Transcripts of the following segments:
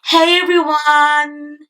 Hey everyone!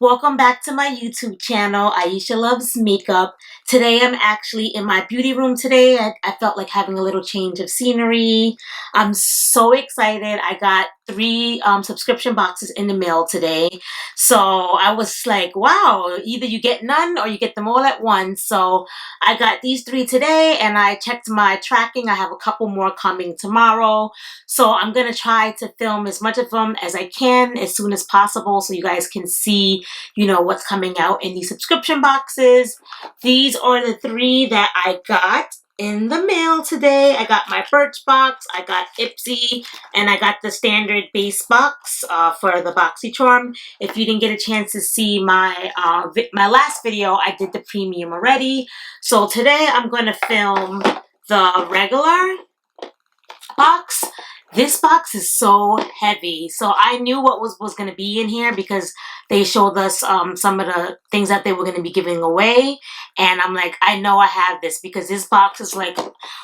Welcome back to my YouTube channel, Aisha Loves Makeup. Today I'm actually in my beauty room today. I felt like having a little change of scenery. I'm so excited. I got three subscription boxes in the mail today. So I was like, wow, either you get none or you get them all at once. So I got these three today and I checked my tracking. I have a couple more coming tomorrow. So I'm going to try to film as much of them as I can as soon as possible so you guys can see what's coming out in these subscription boxes. These are the three that I got in the mail today. I got my Birchbox, I got Ipsy, and I got the standard base box for the Boxycharm. If you didn't get a chance to see my last video, I did the premium already. So today I'm going to film the regular box. This box is so heavy. So I knew what was going to be in here because they showed us some of the things that they were going to be giving away. And I'm like, I know I have this because this box is like,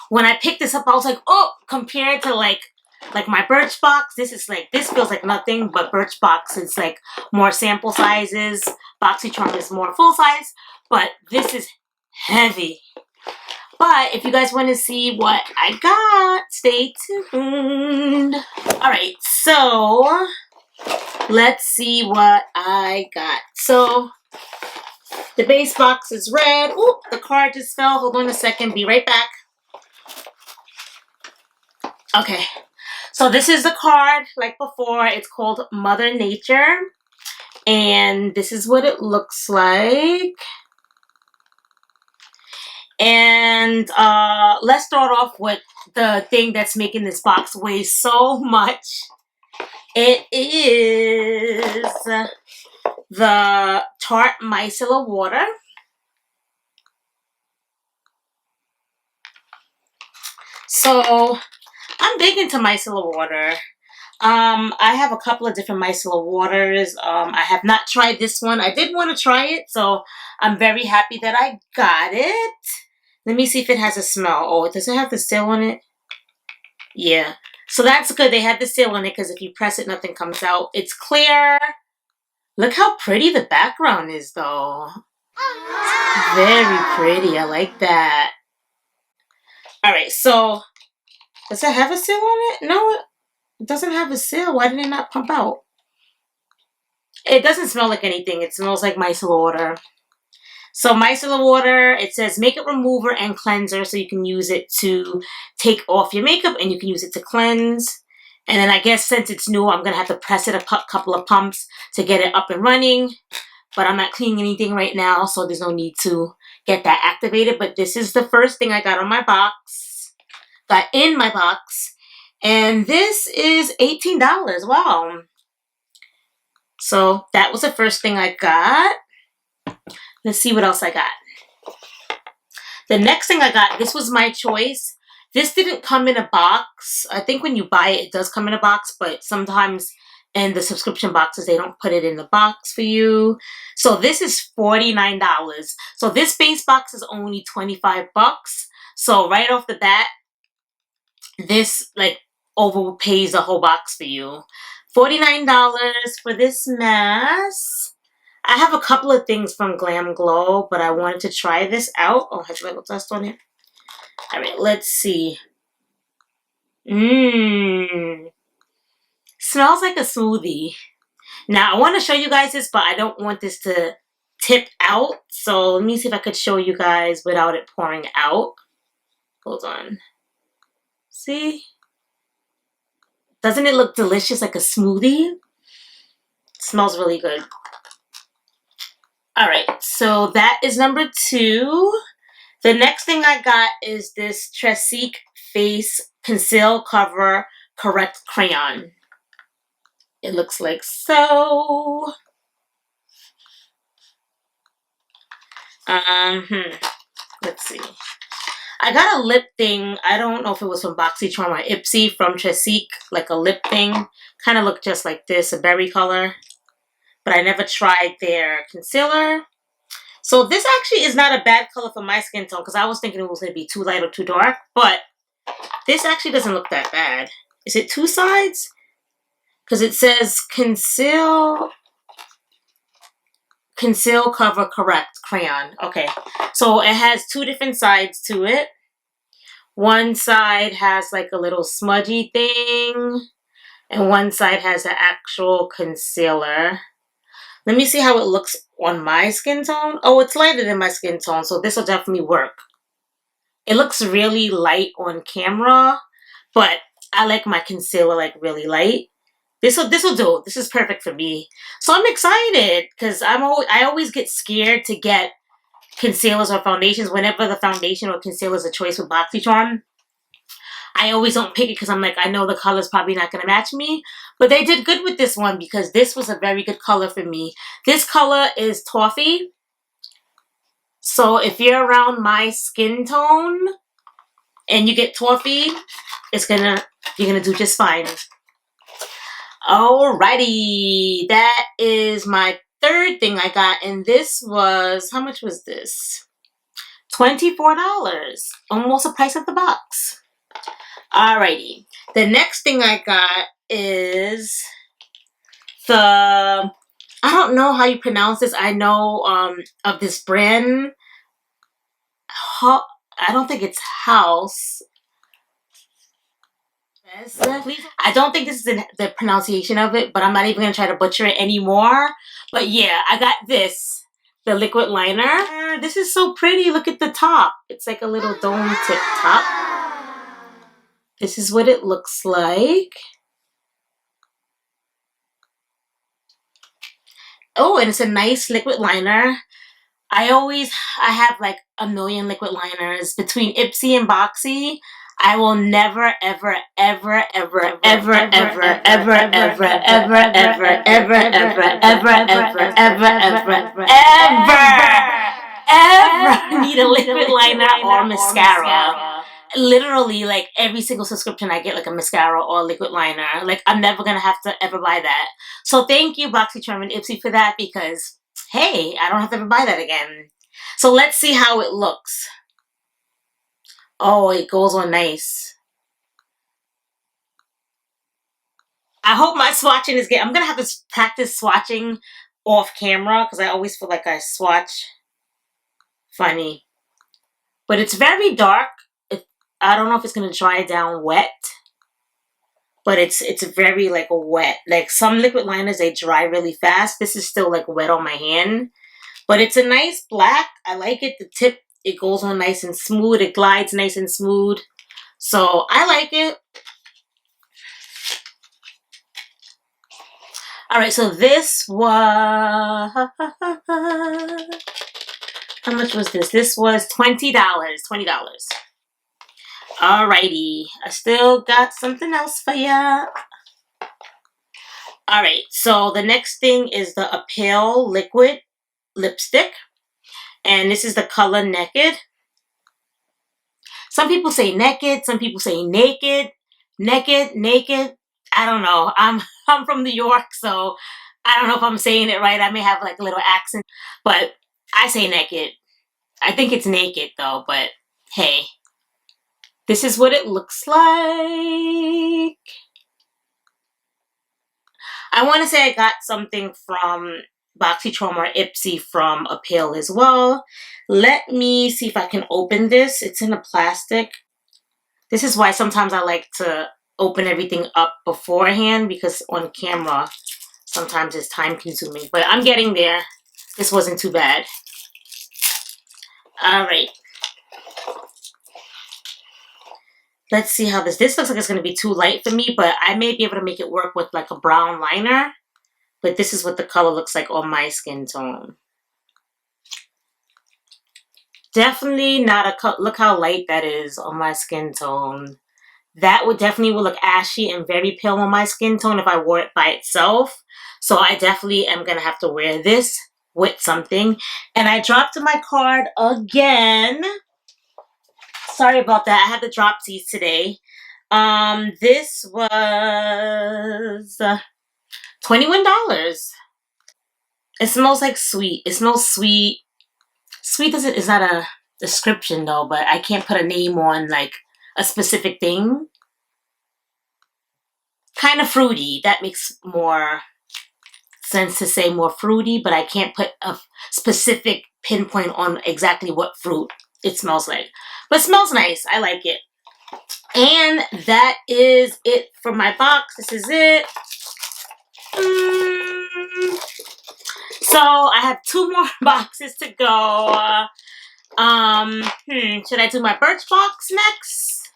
when I picked this up, I was like, oh, compared to like my Birchbox, this feels like nothing, but Birchbox is like more sample sizes. Boxycharm is more full size, but this is heavy. But if you guys want to see what I got, stay tuned. Alright, so let's see what I got. So the base box is red. Oop, the card just fell. Hold on a second. Be right back. Okay, so this is the card like before. It's called Mother Nature. And this is what it looks like. And let's start off with the thing that's making this box weigh so much. It is the Tarte Micellar water. So I'm big into micellar water. I have a couple of different micellar waters. I have not tried this one. I did want to try it, so I'm very happy that I got it. Let me see if it has a smell. Oh, does it have the seal on it? Yeah. So that's good. They have the seal on it because if you press it, nothing comes out. It's clear. Look how pretty the background is, though. It's very pretty. I like that. All right. So does it have a seal on it? No, it doesn't have a seal. Why did it not pump out? It doesn't smell like anything. It smells like micellar water. So micellar water, it says makeup remover and cleanser, so you can use it to take off your makeup and you can use it to cleanse. And then I guess since it's new, I'm going to have to press it a couple of pumps to get it up and running. But I'm not cleaning anything right now, so there's no need to get that activated. But this is the first thing I got on my box, got in my box. And this is $18. Wow. So that was the first thing I got. Let's see what else I got. The next thing I got, this was my choice. This didn't come in a box. I think when you buy it, it does come in a box, but sometimes in the subscription boxes, they don't put it in the box for you. So this is $49. So this base box is only 25 bucks. So right off the bat, this like overpays the whole box for you. $49 for this mess. I have a couple of things from Glam Glow, but I wanted to try this out. Oh, has a little dust on it. All right, let's see. Smells like a smoothie. Now, I want to show you guys this, but I don't want this to tip out. So let me see if I could show you guys without it pouring out. Hold on. See? Doesn't it look delicious like a smoothie? It smells really good. Alright, so that is number 2. The next thing I got is this Tresik Face Conceal Cover Correct Crayon. It looks like so. Let's see. I got a lip thing. I don't know if it was from Boxycharm or Ipsy from Tresik, like a lip thing. Kind of looked just like this, a berry color. But I never tried their concealer. So this actually is not a bad color for my skin tone because I was thinking it was going to be too light or too dark. But this actually doesn't look that bad. Is it 2 sides? because it says conceal, cover, correct, crayon. Okay, so it has two different sides to it. One side has like a little smudgy thing, and one side has the actual concealer. Let me see how it looks on my skin tone. Oh, it's lighter than my skin tone, so this will definitely work. It looks really light on camera, but I like my concealer like really light. This will do. This is perfect for me. So I'm excited because I always get scared to get concealers or foundations. Whenever the foundation or concealer is a choice with Boxycharm, I always don't pick it because I'm like, I know the color's probably not going to match me. But they did good with this one because this was a very good color for me. This color is toffee. So if you're around my skin tone and you get toffee, you're gonna do just fine. Alrighty, that is my third thing I got, and this was, how much was this? $24, almost the price of the box. Alrighty, the next thing I got is I don't know how you pronounce this. I know of this brand. I don't think it's House. I don't think this is the pronunciation of it, but I'm not even going to try to butcher it anymore. But yeah, I got this, the liquid liner. This is so pretty. Look at the top. It's like a little dome tip top. This is what it looks like. Oh, and it's a nice liquid liner. I have like a million liquid liners between Ipsy and Boxy. I will never, ever, ever, ever, ever, ever, ever, ever, ever, ever, ever, ever, ever, ever, ever, ever need a liquid liner or mascara. Literally, like every single subscription I get like a mascara or a liquid liner. Like I'm never gonna have to ever buy that. So thank you, Boxycharm and Ipsy, for that because hey, I don't have to ever buy that again. So let's see how it looks. Oh, it goes on nice. I hope my swatching is good. I'm going to have to practice swatching off camera because I always feel like I swatch funny. But it's very dark. I don't know if it's going to dry down wet. But it's very like wet. Like some liquid liners, they dry really fast. This is still like wet on my hand. But it's a nice black. I like it. The tip, it goes on nice and smooth. It glides nice and smooth. So I like it. Alright, so this was... How much was this? This was $20. $20. Alrighty. I still got something else for ya. Alright, so the next thing is the Appeal Liquid Lipstick. And this is the color Naked. Some people say naked, some people say naked. Naked, naked. I don't know. I'm from New York, so I don't know if I'm saying it right. I may have like a little accent, but I say naked. I think it's naked though, but hey. This is what it looks like. I want to say I got something from Boxycharm or Ipsy from Appeal as well. Let me see if I can open this. It's in a plastic. This is why sometimes I like to open everything up beforehand because on camera sometimes it's time consuming. But I'm getting there. This wasn't too bad. Alright. Let's see how this looks like it's going to be too light for me, but I may be able to make it work with like a brown liner. But this is what the color looks like on my skin tone. Definitely not a color. Look how light that is on my skin tone. That would definitely look ashy and very pale on my skin tone if I wore it by itself. So I definitely am going to have to wear this with something. And I dropped my card again. Sorry about that. I had the dropsies today. This was $21. It smells like sweet. It smells sweet. Sweet is not a description though, but I can't put a name on like a specific thing. kind of fruity. That makes more sense to say more fruity, but I can't put a specific pinpoint on exactly what fruit it smells like. But it smells nice. I like it. And that is it for my box. This is it. So I have 2 more boxes to go. Should I do my Birchbox next?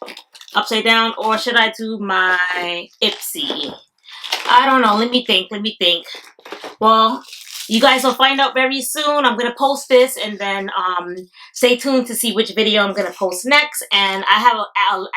Upside down, or should I do my Ipsy? I don't know. Let me think. Well, you guys will find out very soon. I'm going to post this, and then stay tuned to see which video I'm going to post next. And I have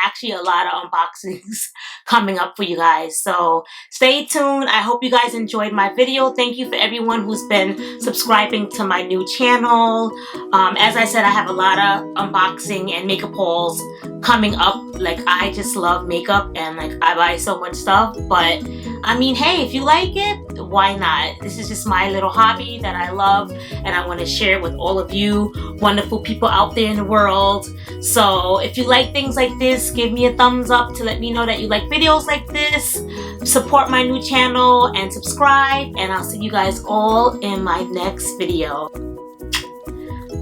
actually a lot of unboxings coming up for you guys. So stay tuned. I hope you guys enjoyed my video. Thank you for everyone who's been subscribing to my new channel. As I said, I have a lot of unboxing and makeup hauls coming up. Like, I just love makeup, and like, I buy so much stuff. But I mean, hey, if you like it, why not? This is just my little hobby that I love, and I want to share it with all of you wonderful people out there in the world. So if you like things like this, give me a thumbs up to let me know that you like videos like this. Support my new channel and subscribe, and I'll see you guys all in my next video.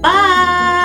Bye!